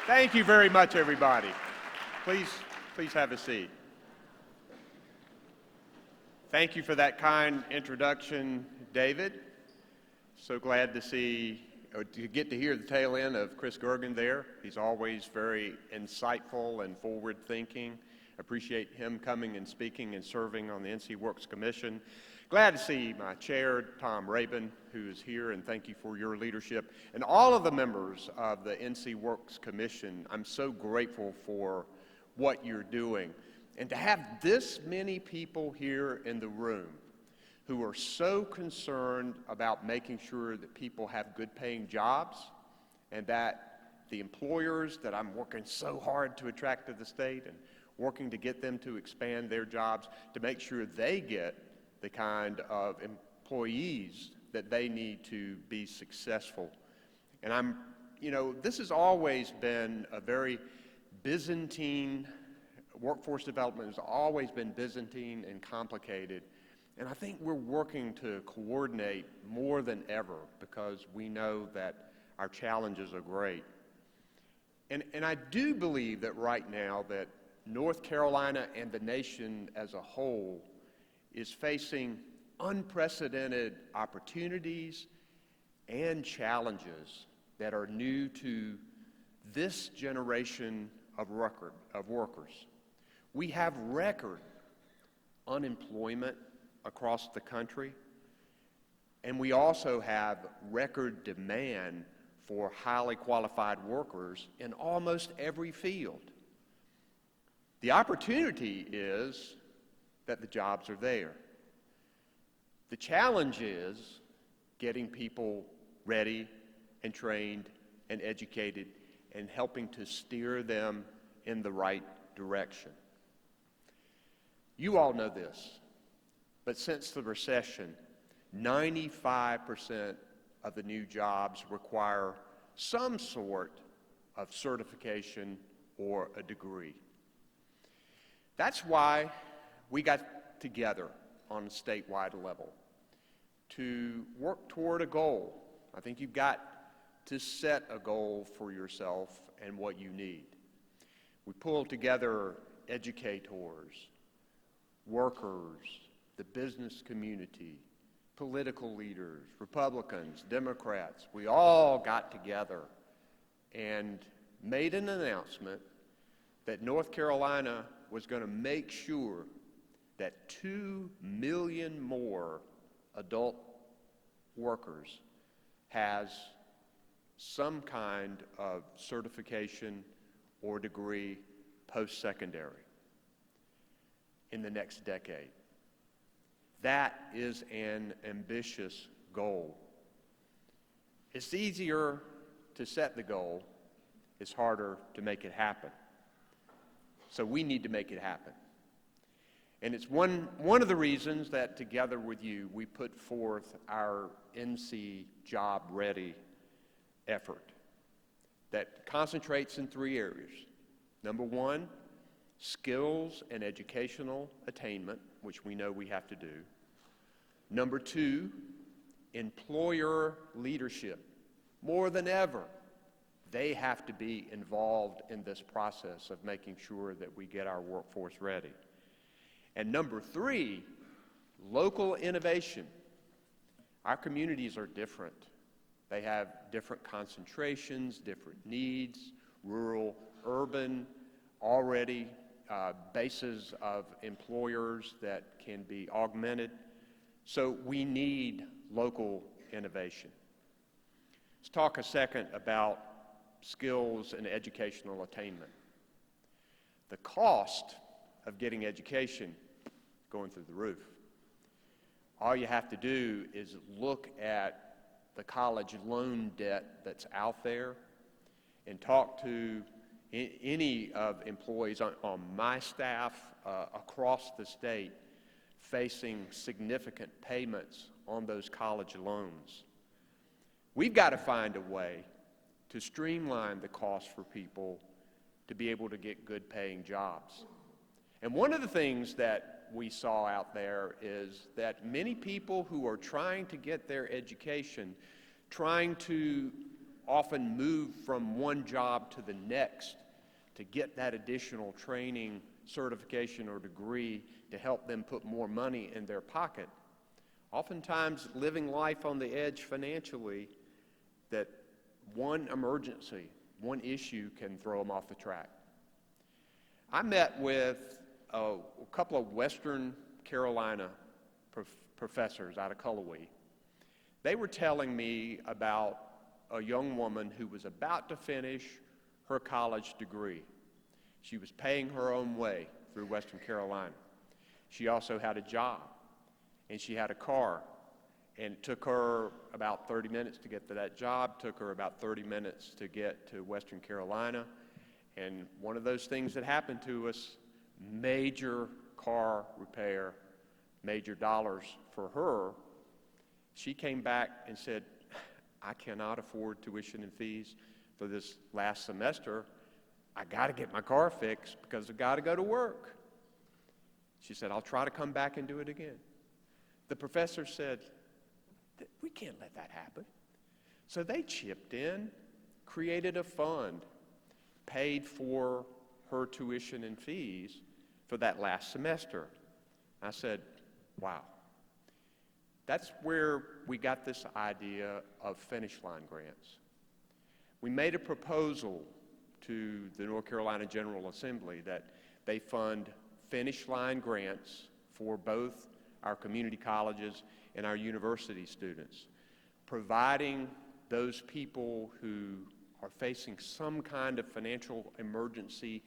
Thank you very much, everybody. Please have a seat. Thank you for that kind introduction, David. So glad to get to hear the tail end of Chris Gergen there. He's always very insightful and forward-thinking. Appreciate him coming and speaking and serving on the NCWorks Commission. Glad to see my chair, Tom Rabin, who is here, and thank you for your leadership. And all of the members of the NCWorks Commission, I'm so grateful for what you're doing. And to have this many people here in the room who are so concerned about making sure that people have good paying jobs and that the employers that I'm working so hard to attract to the state and working to get them to expand their jobs to make sure they get the kind of employees that they need to be successful. And this has always been a very Byzantine, workforce development has always been Byzantine and complicated. And I think we're working to coordinate more than ever because we know that our challenges are great. And I do believe that right now that North Carolina and the nation as a whole is facing unprecedented opportunities and challenges that are new to this generation of workers. We have record unemployment across the country, and we also have record demand for highly qualified workers in almost every field. The opportunity is that the jobs are there. The challenge is getting people ready and trained and educated and helping to steer them in the right direction. You all know this, but since the recession, 95% of the new jobs require some sort of certification or a degree. That's why we got together on a statewide level to work toward a goal. I think you've got to set a goal for yourself and what you need. We pulled together educators, workers, the business community, political leaders, Republicans, Democrats. We all got together and made an announcement that North Carolina was going to make sure that 2 million more adult workers has some kind of certification or degree post-secondary in the next decade. That is an ambitious goal. It's easier to set the goal. It's harder to make it happen. So we need to make it happen. And it's one of the reasons that together with you, we put forth our NC Job Ready effort that concentrates in 3 areas. Number 1, skills and educational attainment, which we know we have to do. Number 2, employer leadership. More than ever, they have to be involved in this process of making sure that we get our workforce ready. And number 3, local innovation. Our communities are different. They have different concentrations, different needs, rural, urban, already bases of employers that can be augmented. So we need local innovation. Let's talk a second about skills and educational attainment. The cost of getting education going through the roof. All you have to do is look at the college loan debt that's out there and talk to any of employees on my staff across the state facing significant payments on those college loans. We've got to find a way to streamline the cost for people to be able to get good paying jobs. And one of the things that we saw out there is that many people who are trying to get their education, trying to often move from one job to the next to get that additional training, certification, or degree to help them put more money in their pocket. Oftentimes living life on the edge financially, that one emergency, one issue can throw them off the track. I met with a couple of Western Carolina professors out of Cullowhee. They were telling me about a young woman who was about to finish her college degree. She was paying her own way through Western Carolina. She also had a job, and she had a car, and it took her about 30 minutes to get to that job, took her about 30 minutes to get to Western Carolina, and one of those things that happened to us, major car repair, major dollars for her. She came back and said, I cannot afford tuition and fees for this last semester. I got to get my car fixed because I've got to go to work. She said, I'll try to come back and do it again. The professor said, we can't let that happen. So they chipped in, created a fund, paid for her tuition and fees for that last semester. I said, wow. That's where we got this idea of finish line grants. We made a proposal to the North Carolina General Assembly that they fund finish line grants for both our community colleges and our university students, providing those people who are facing some kind of financial emergency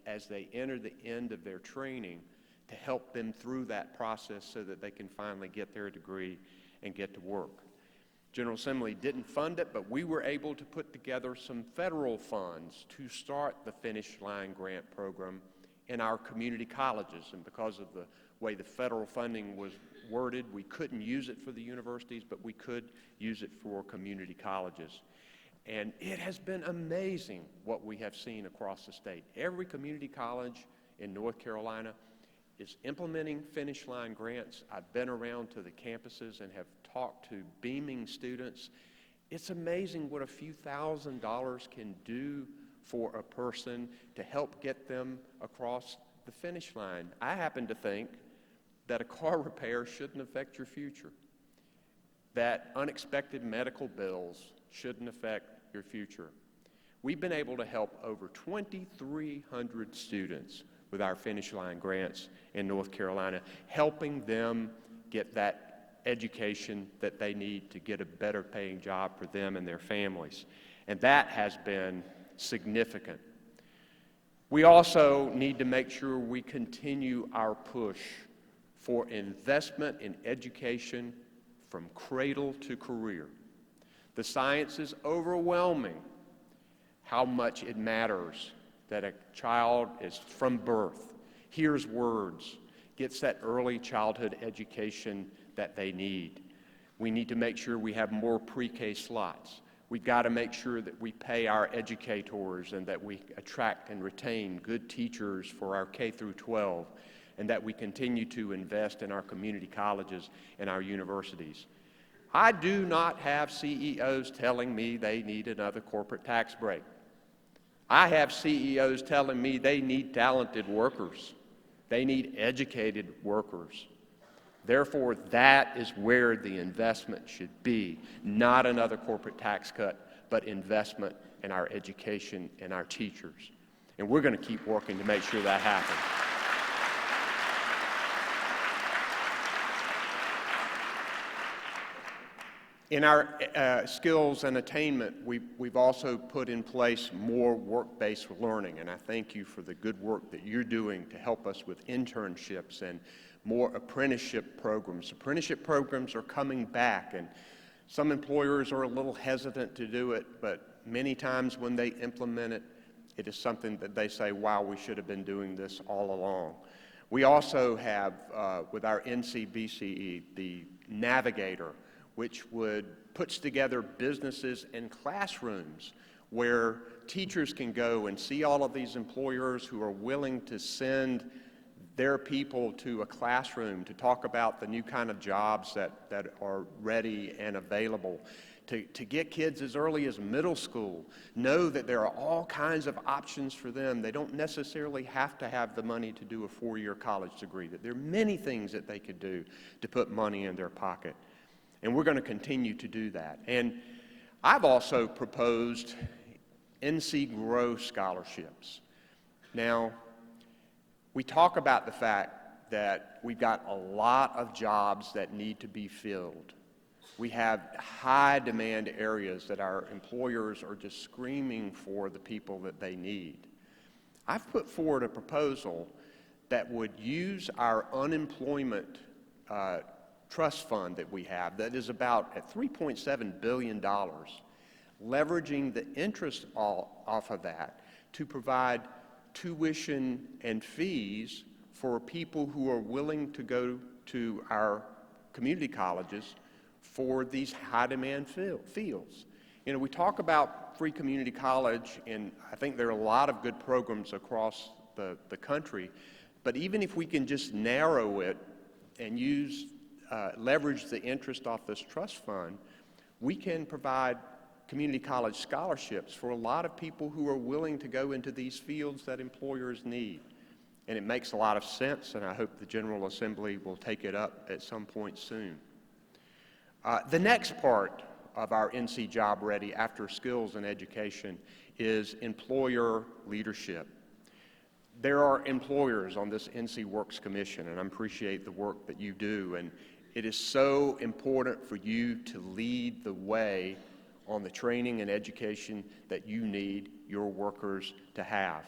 as they enter the end of their training, to help them through that process so that they can finally get their degree and get to work. General Assembly didn't fund it, but we were able to put together some federal funds to start the Finish Line Grant Program in our community colleges. And because of the way the federal funding was worded, we couldn't use it for the universities, but we could use it for community colleges. And it has been amazing what we have seen across the state. Every community college in North Carolina is implementing Finish Line grants. I've been around to the campuses and have talked to beaming students. It's amazing what a few $1,000s can do for a person to help get them across the finish line. I happen to think that a car repair shouldn't affect your future, that unexpected medical bills shouldn't affect your future. We've been able to help over 2,300 students with our Finish Line grants in North Carolina, helping them get that education that they need to get a better paying job for them and their families. And that has been significant. We also need to make sure we continue our push for investment in education from cradle to career. The science is overwhelming how much it matters that a child is from birth, hears words, gets that early childhood education that they need. We need to make sure we have more pre-K slots. We've got to make sure that we pay our educators and that we attract and retain good teachers for our K through 12, and that we continue to invest in our community colleges and our universities. I do not have CEOs telling me they need another corporate tax break. I have CEOs telling me they need talented workers. They need educated workers. Therefore, that is where the investment should be, not another corporate tax cut, but investment in our education and our teachers. And we're going to keep working to make sure that happens. In our skills and attainment, we've also put in place more work-based learning, and I thank you for the good work that you're doing to help us with internships and more apprenticeship programs. Apprenticeship programs are coming back, and some employers are a little hesitant to do it, but many times when they implement it, it is something that they say, wow, we should have been doing this all along. We also have, with our NCBCE, the Navigator, which puts together businesses and classrooms where teachers can go and see all of these employers who are willing to send their people to a classroom to talk about the new kind of jobs that are ready and available, to get kids as early as middle school, know that there are all kinds of options for them. They don't necessarily have to have the money to do a four-year college degree, that there are many things that they could do to put money in their pocket. And we're going to continue to do that. And I've also proposed NCWorks scholarships. Now, we talk about the fact that we've got a lot of jobs that need to be filled. We have high demand areas that our employers are just screaming for the people that they need. I've put forward a proposal that would use our unemployment trust fund that we have, that is about at $3.7 billion, leveraging the interest off of that to provide tuition and fees for people who are willing to go to our community colleges for these high-demand fields. You know, we talk about free community college, and I think there are a lot of good programs across the country, but even if we can just narrow it and leverage the interest off this trust fund, we can provide community college scholarships for a lot of people who are willing to go into these fields that employers need. And it makes a lot of sense, and I hope the General Assembly will take it up at some point soon. The next part of our NC Job Ready after skills and education is employer leadership. There are employers on this NCWorks Commission, and I appreciate the work that you do, and it is so important for you to lead the way on the training and education that you need your workers to have.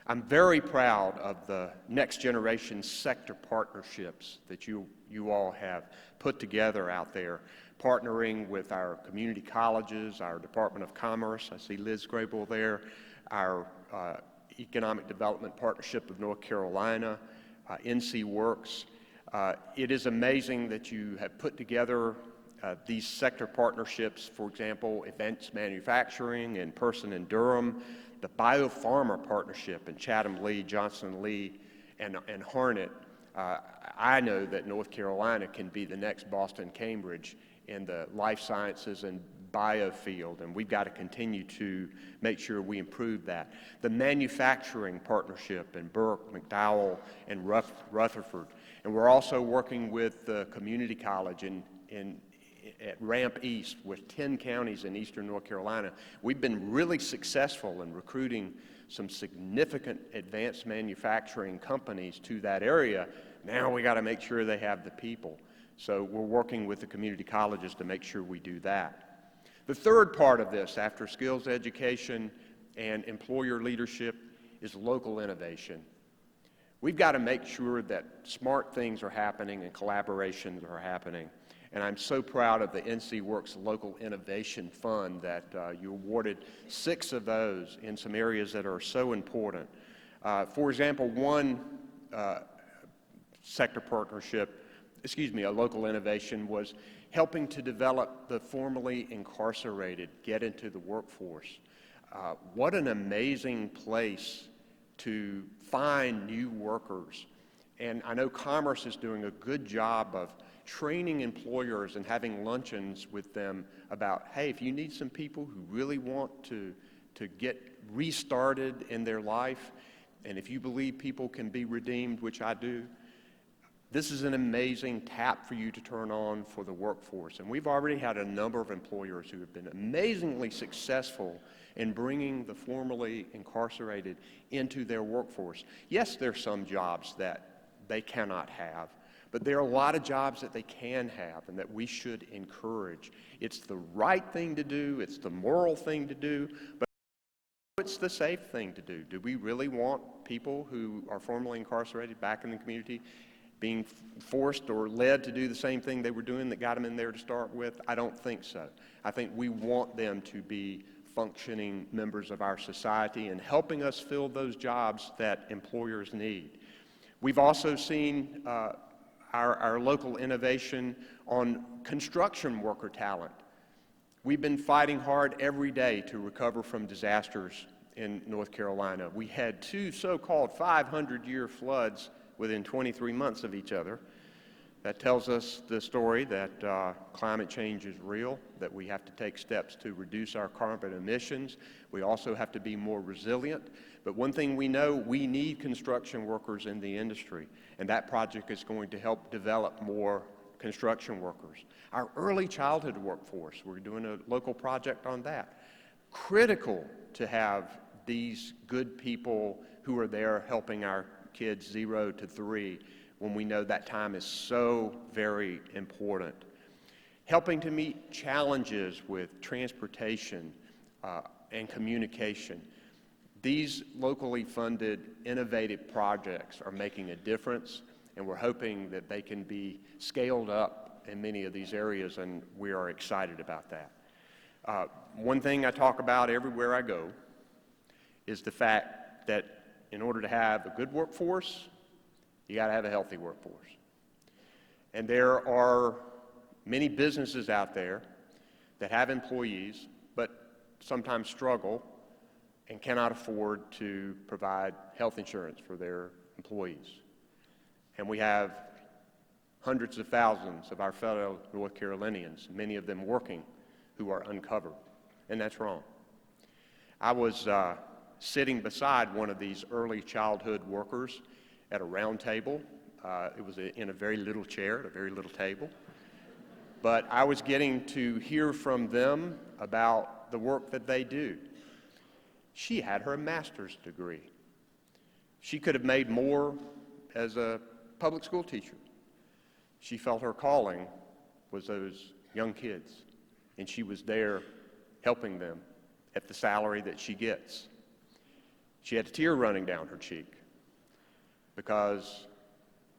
I'm very proud of the next generation sector partnerships that you all have put together out there, partnering with our community colleges, our Department of Commerce, I see Liz Grable there, our Economic Development Partnership of North Carolina, NCWorks. It is amazing that you have put together these sector partnerships, for example, Events Manufacturing in Person and Durham, the Biopharma Partnership in Chatham Lee, Johnson Lee, and Harnett. I know that North Carolina can be the next Boston, Cambridge in the life sciences and bio field, and we've got to continue to make sure we improve that. The Manufacturing Partnership in Burke, McDowell, and Rutherford. And we're also working with the community college at Ramp East with 10 counties in eastern North Carolina. We've been really successful in recruiting some significant advanced manufacturing companies to that area. Now we got to make sure they have the people. So we're working with the community colleges to make sure we do that. The third part of this, after skills education and employer leadership, is local innovation. We've got to make sure that smart things are happening and collaborations are happening. And I'm so proud of the NCWorks Local Innovation Fund that you awarded 6 of those in some areas that are so important. For example, one sector partnership, a local innovation, was helping to develop the formerly incarcerated get into the workforce. What an amazing place to find new workers. And I know Commerce is doing a good job of training employers and having luncheons with them about, hey, if you need some people who really want to get restarted in their life, and if you believe people can be redeemed, which I do, this is an amazing tap for you to turn on for the workforce. And we've already had a number of employers who have been amazingly successful in bringing the formerly incarcerated into their workforce. Yes, there are some jobs that they cannot have, but there are a lot of jobs that they can have and that we should encourage. It's the right thing to do, it's the moral thing to do, but it's the safe thing to do. Do we really want people who are formerly incarcerated back in the community being forced or led to do the same thing they were doing that got them in there to start with? I don't think so. I think we want them to be functioning members of our society and helping us fill those jobs that employers need. We've also seen our local innovation on construction worker talent. We've been fighting hard every day to recover from disasters in North Carolina. We had 2 so-called 500-year floods within 23 months of each other. That tells us the story that climate change is real, that we have to take steps to reduce our carbon emissions. We also have to be more resilient. But one thing we know, we need construction workers in the industry, and that project is going to help develop more construction workers. Our early childhood workforce, we're doing a local project on that. Critical to have these good people who are there helping our kids 0 to 3 when we know that time is so very important. Helping to meet challenges with transportation and communication. These locally funded, innovative projects are making a difference, and we're hoping that they can be scaled up in many of these areas, and we are excited about that. One thing I talk about everywhere I go is the fact that in order to have a good workforce, you got to have a healthy workforce. And there are many businesses out there that have employees, but sometimes struggle and cannot afford to provide health insurance for their employees. And we have hundreds of thousands of our fellow North Carolinians, many of them working, who are uncovered, and that's wrong. I was sitting beside one of these early childhood workers at a round table. It was in a very little chair at a very little table. But I was getting to hear from them about the work that they do. She had her master's degree. She could have made more as a public school teacher. She felt her calling was those young kids, and she was there helping them at the salary that she gets. She had a tear running down her cheek because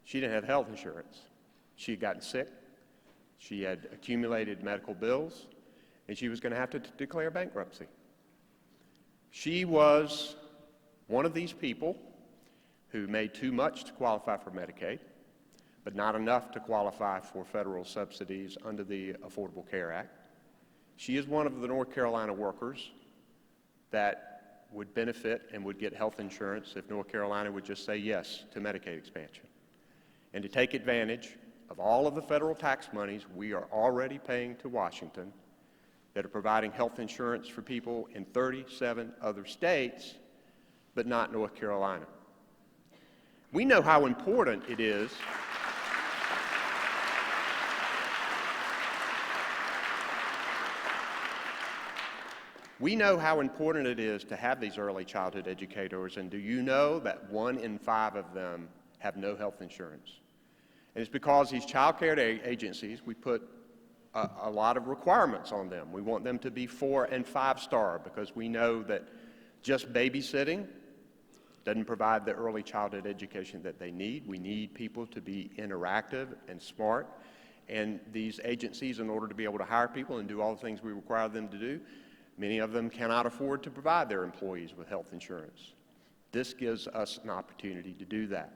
she didn't have health insurance. She had gotten sick, she had accumulated medical bills, and she was going to have to declare bankruptcy. She was one of these people who made too much to qualify for Medicaid, but not enough to qualify for federal subsidies under the Affordable Care Act. She is one of the North Carolina workers that would benefit and would get health insurance if North Carolina would just say yes to Medicaid expansion, and to take advantage of all of the federal tax monies we are already paying to Washington that are providing health insurance for people in 37 other states, but not North Carolina. We know how important it is to have these early childhood educators, and do you know that 1 in 5 of them have no health insurance? And it's because these child care agencies, we put a lot of requirements on them. We want them to be 4 and 5 star because we know that just babysitting doesn't provide the early childhood education that they need. We need people to be interactive and smart. And these agencies, in order to be able to hire people and do all the things we require them to do, many of them cannot afford to provide their employees with health insurance. This gives us an opportunity to do that.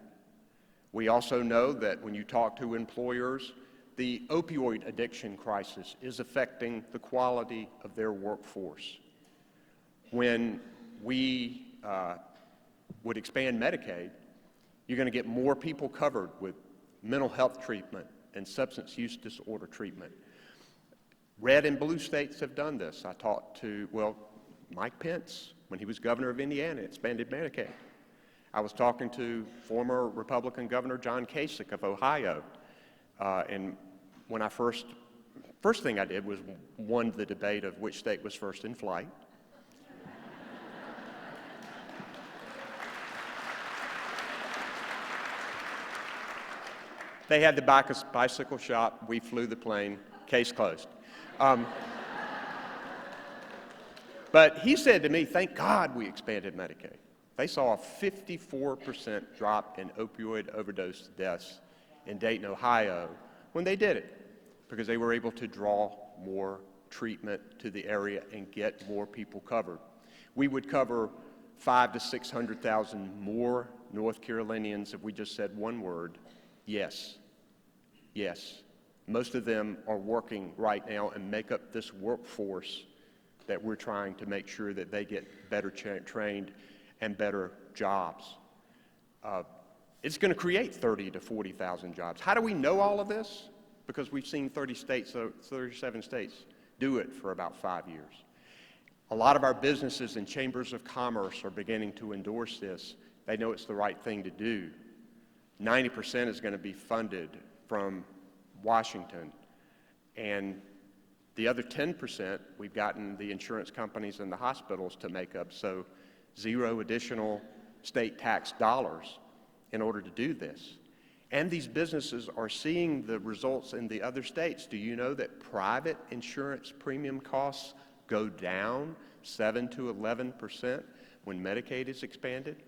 We also know that when you talk to employers, the opioid addiction crisis is affecting the quality of their workforce. When we would expand Medicaid, you're going to get more people covered with mental health treatment and substance use disorder treatment. Red and blue states have done this. I talked to, Mike Pence, when he was governor of Indiana, expanded Medicaid. I was talking to former Republican Governor John Kasich of Ohio, and when I first thing I did was won the debate of which state was first in flight. They had the bicycle shop, we flew the plane, case closed. But he said to me, thank God we expanded Medicaid. They saw a 54% drop in opioid overdose deaths in Dayton, Ohio, when they did it, because they were able to draw more treatment to the area and get more people covered. We would cover 500,000 to 600,000 more North Carolinians if we just said one word, yes, yes. Most of them are working right now and make up this workforce that we're trying to make sure that they get better trained and better jobs. It's going to create 30 to 40,000 jobs. How do we know all of this? Because we've seen 37 states do it for about 5 years. A lot of our businesses and chambers of commerce are beginning to endorse this. They know it's the right thing to do. 90% is going to be funded from Washington. And the other 10%, we've gotten the insurance companies and the hospitals to make up, so 0 additional state tax dollars in order to do this. And these businesses are seeing the results in the other states. Do you know that private insurance premium costs go down 7 to 11% when Medicaid is expanded?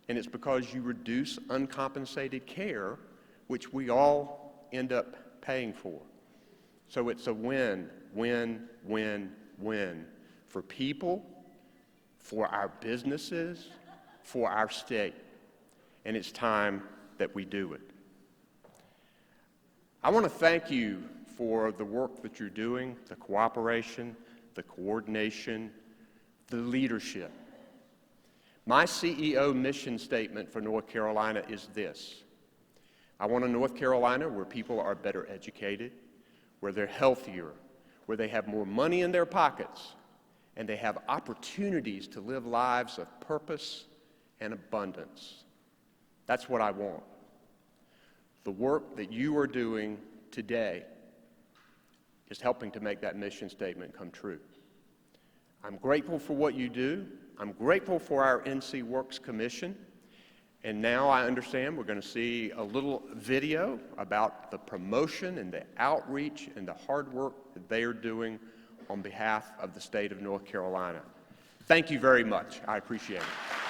And it's because you reduce uncompensated care, which we all end up paying for. So it's a win, win, win, win for people, for our businesses, for our state. And it's time that we do it. I want to thank you for the work that you're doing, the cooperation, the coordination, the leadership. My CEO mission statement for North Carolina is this: I want a North Carolina where people are better educated, where they're healthier, where they have more money in their pockets, and they have opportunities to live lives of purpose and abundance. That's what I want. The work that you are doing today is helping to make that mission statement come true. I'm grateful for what you do. I'm grateful for our NCWorks Commission. And now I understand we're going to see a little video about the promotion and the outreach and the hard work that they are doing on behalf of the state of North Carolina. Thank you very much. I appreciate it.